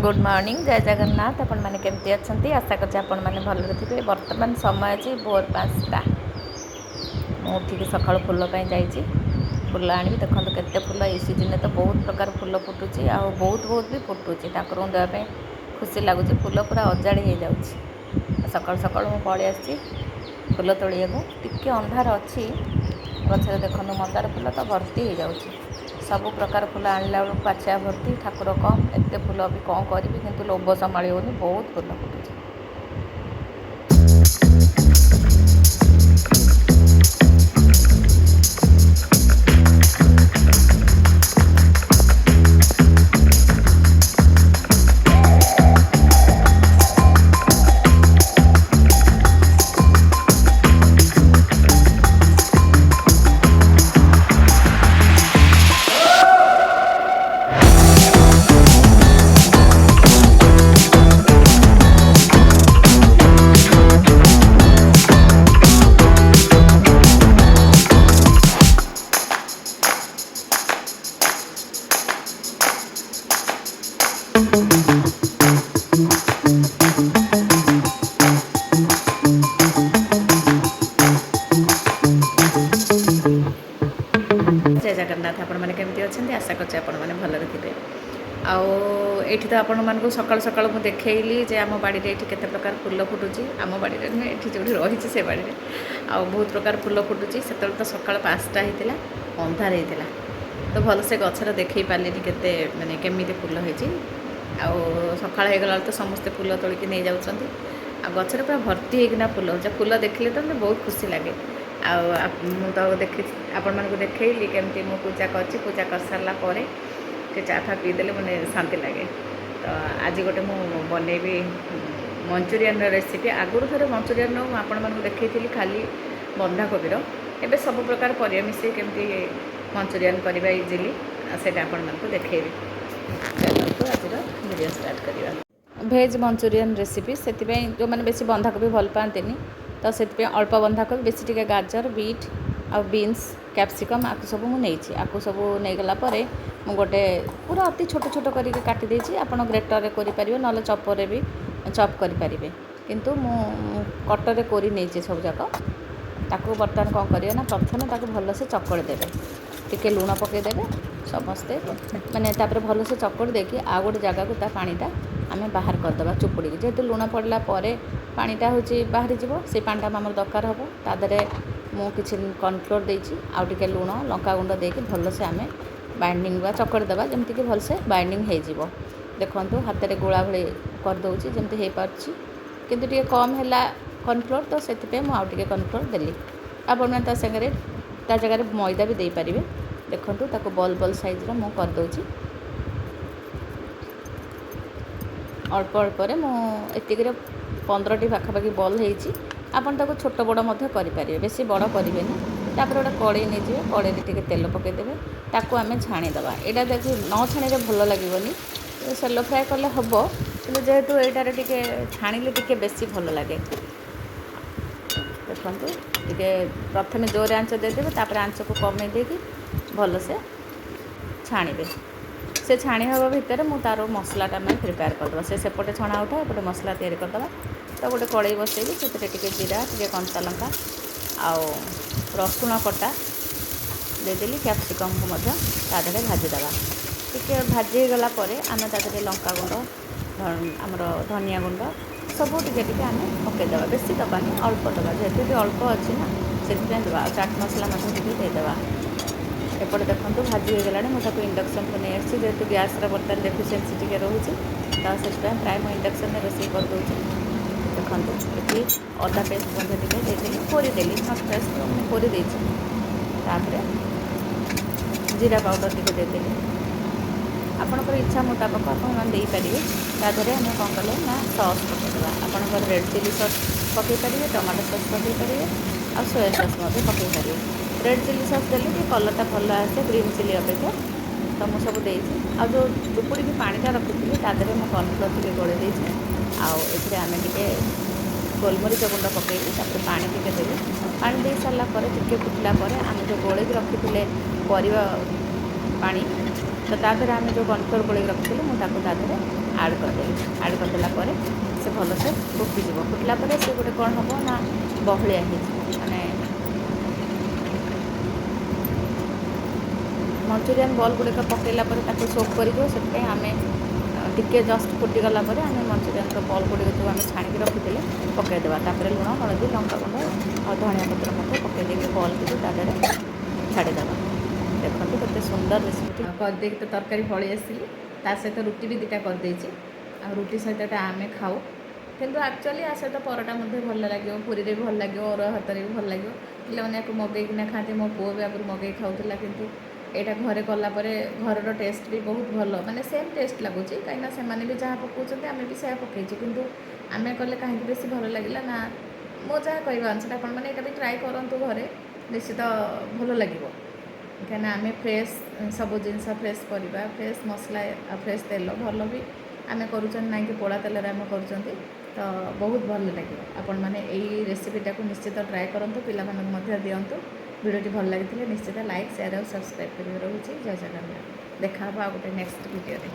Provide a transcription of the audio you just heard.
Good morning जय जगन्नाथ आपण मैंने केमती अच्छा आशा कर आपण मैंने भलरे थे। बर्तमान समय अच्छी भोर 5टा मुझे सका फुल जा फुल आनी देखो केते फुल ये सीजन तो बहुत प्रकार फुल फुटुची आ बहुत बहुत भी फुटुची ठाकुर देवाई खुशी लगुच फुल पूरा अजाड़ी हो जाऊँगी सका सका मुझे पलि आसी फुल तोड़िया को टिके अंधार अच्छी गचर देखो मंदार फुल तो भर्ती हो जाऊँगी सब प्रकार फुल आणला बेलू पाछिया भर्ती ठाकुर कम एत फुल भी कौन करी कि लोभ संभाली होनी बहुत फुल फुटुची। जय जगन्नाथ आपण मैंने केमती अच्छा आशा करते आपण मैंने भलरे थे। आठी तो आपण मानक सकाल सकाल मुझे देखली जे आम बाड़ी में ये केते प्रकार फुल फुटुची आम बाड़ी में ये जो रही से बाड़ी में आ बहुत प्रकार फुल फुटुची से तो सकाल 5टा होता अंधार होता तो भलसे गचर देखे पारे के माने केमी फुल होती सकाल हो गला तो समस्ते फुल तोड़िकी नहीं जाऊँ गचर पूरा भर्ती होना फुल हो फुल देखले तो मतलब बहुत खुशी लगे तो देखी आपण मानक देखली केमती मु पूजा पूजा कर सारा पर चा फा पीदेले मैंने शांति लगे। तो आज गोटे मु बनैबी मंचूरियन रेसिपी आगुरी थे मंचूरियन आपण मानक देखी खाली बंधाकोबीर एबे सब प्रकार परिया मिसे केमती मंचूरियन करवा इजिली से आपण मानक देखैबी। चलो आज वीडियो स्टार्ट करवा भेज मंचूरियन रेसिपी से जो मैंने बेसी बंधाकोबी भल पाती तो से अल्प बंधाकोबी बेसी टिके गाजर बीट आ बीन्स कैप्सिकम आपको सब मुझे आपको सब नहीं गला मु गोटे पूरा अति छोट छोट करके काटी देछि आपण ग्रेटर करें ना चपर भी चॉप करें किंतु मु कटर रे कोरी नहीं सब जाक ताकू बर्तमान कौन करिए ना प्रथम ताकू भल से चकड़ी देवे टिके लुण पकईदेवे समस्ते मैंने तापर भल से चकड़ी देकी आ गोटे जगह को ता पानीटा आम बाहर करदे चुपुड़ी जेहेतु लुण पड़ला पानीटा हूँ बाहरी जीव से पानीटा आम दरकार हम तादे मु किसी कॉर्नफ्लोर देछि आउ टिके लुण लंका गुंड देकी भल से आम बाइंडिंग बा चकड़ी देवा जमती कि भल से बाइंडिंग हो देखु हाथ में गोला भली करदे जमती हो पार्ची किंतु टिके कम है कॉर्नफ्लोर तो से आउ टिके कॉर्नफ्लोर देली आपण सागरे ता जगह मैदा भी दे पारे देखु ताको बल बल साइज मु करदे अल्प अल्प मुझे 15टी पाखापाखि बल होती आपन ताको छोट बड़ करें बेसी बड़ करेंगे तापर गोटे कड़े नहीं कड़े टे तेल पकईदेवे ताको आम छाणीदे यहाँ देखिए न छाणी भल लगे सेलो फ्राए कले हम कि जेहेतु यार टे छाणिले टे बेसी भल लगे देखु टे प्रथम जोर आंच देदेवे तापर आंच को कमे देकी भल से छाणीबे से छाणी हवा भितर मु तार मसलाटा मैं प्रिपेयर करदे से सेपटे छणा उठा एपटे मसला तैयारी करदे तो गोटे कड़े बसैबी से जीरा टे कंचा लंका आउ रसुण कटा देदेली कैप्सिकम को तादे भाजीदेवा टे भाजी गला आम तादे लंका गुंड आमर धनिया गुंड सब टे आम पकईदेवा बेसी दबानी अल्प दबा जेहेतु अल्प अच्छी ना से देवा चाट मसला देदेवा एपटे देखो भाजी हो गला मुझे इंडक्शन को नहीं आसी जेहेतु गैस बर्तमान डेफिशिएंसी टी रोचे तो से प्राय मुझे इंडक्शन में रोषे करदे देखो ये अदा पेस्ट टे कोरीदेली नट पेस्ट कोरी जीरा पाउडर टे देदेली आपणकर इच्छा मुताबक आपरे तादेह आम कौन कले ना सॉस पकईदेवा आपंकर रेड चिली सॉस पकई पारे टमाटो सॉस पकई पारे आ सोया सॉस पकई पारे रेड चिली सॉस देले कि कलरटा भल आसे ग्रीन चिली अपेक्षा तो मुझे सब देती आ जो चुपुड़ी पानीटा रखी तादेह मैं कॉर्नफ्लोर टे गोले देती आम टे गोलमरीच गुंड पकईली तापर पानी टे देवी पानी दे सारापर टे फुटला आम जो गोले रखी परिवा पानी तो तादेह आम जो कॉर्नफ्लोर गोले रखी मुझे तादेह ଆଡ଼୍ କରିଦେଲି। ଆଡ଼୍ କରିଦେଲା ପରେ ସେ ଭଲସେ ଫୁଟିଯିବ। ଫୁଟିଲା ପରେ ସେ ଗୋଟେ କ'ଣ ହେବ ନା ବହଳିଆ ହେଇଯିବ। ମାନେ ମଞ୍ଚୁରିଆନ୍ ବଲ୍ ଗୁଡ଼ିକ ପକାଇଲା ପରେ ତାକୁ ସୋକ୍ କରିଯିବ। ସେଥିପାଇଁ ଆମେ ଟିକେ ଜଷ୍ଟ ଫୁଟିଗଲା ପରେ ଆମେ ମଞ୍ଚୁରିଆନ୍ର ବଲ୍ ଗୁଡ଼ିକ ଯେଉଁ ଆମେ ଛାଣିକି ରଖିଥିଲେ ପକାଇଦେବା। ତାପରେ ଲୁଣ, ହଳଦୀ, ଲଙ୍କାଗୁଣ୍ଡ ଆଉ ଧଣିଆ ପତ୍ର ମଧ୍ୟ ପକାଇ ଦେଇକି ବଲ୍ଟିକୁ ତା ଦେହରେ ଛାଡ଼ିଦେବା। ଦେଖନ୍ତୁ କେତେ ସୁନ୍ଦର ରେସିପିଟି କରିଦେଇକି ତ ତରକାରୀ ପଳେଇ ଆସିଲି। ତା ସହିତ ରୁଟି ବି ଦୁଇଟା କରିଦେଇଛି। ଆଉ ରୁଟି ସହିତ ଏଟା ଆମେ ଖାଉ, କିନ୍ତୁ ଆକ୍ଚୁଆଲି ଆ ସହିତ ପରଟା ମଧ୍ୟ ଭଲ ଲାଗିବ, ପୁରୀରେ ବି ଭଲ ଲାଗିବ, ଅରୁଆ ଭାତରେ ବି ଭଲ ଲାଗିବ। ପିଲାମାନେ ୟାକୁ ମଗେଇକିନା ଖାଆନ୍ତି। ମୋ ପୁଅ ବି ଆଗରୁ ମଗେଇ ଖାଉଥିଲା, କିନ୍ତୁ ଏଇଟା ଘରେ କଲା ପରେ ଘରର ଟେଷ୍ଟ ବି ବହୁତ ଭଲ, ମାନେ ସେମ୍ ଟେଷ୍ଟ ଲାଗୁଛି। କାହିଁକିନା ସେମାନେ ବି ଯାହା ପକାଉଛନ୍ତି ଆମେ ବି ସେୟା ପକାଇଛୁ, କିନ୍ତୁ ଆମେ କଲେ କାହିଁକି ବେଶୀ ଭଲ ଲାଗିଲା ନା ମୁଁ ଯାହା କହିବା ଅନୁସାରେ ଆପଣମାନେ ଏଇଟା ବି ଟ୍ରାଏ କରନ୍ତୁ ଘରେ, ନିଶ୍ଚିତ ଭଲ ଲାଗିବ। କାହିଁକିନା ଆମେ ଫ୍ରେଶ୍ ସବୁ ଜିନିଷ, ଫ୍ରେଶ୍ ପରିବା, ଫ୍ରେଶ୍ ମସଲା ଆଉ ଫ୍ରେଶ୍ ତେଲ ଭଲ ବି ଆମେ କରୁଛନ୍ତି, ନାଇଁକି ପୋଳା ତେଲରେ ଆମେ କରୁଛନ୍ତି। ତ ବହୁତ ଭଲ ଲାଗିବ। ଆପଣମାନେ ଏଇ ରେସିପିଟାକୁ ନିଶ୍ଚିତ ଟ୍ରାଏ କରନ୍ତୁ, ପିଲାମାନଙ୍କୁ ମଧ୍ୟ ଦିଅନ୍ତୁ। ଭିଡ଼ିଓଟି ଭଲ ଲାଗିଥିଲେ ନିଶ୍ଚିତ ଲାଇକ୍, ସେୟାର ଆଉ ସବସ୍କ୍ରାଇବ୍ କରିବେ। ରହୁଛି। ଜୟ ଜଗନ୍ନାଥ। ଦେଖା ହେବ ଆଉ ଗୋଟେ ନେକ୍ସଟ ଭିଡ଼ିଓରେ।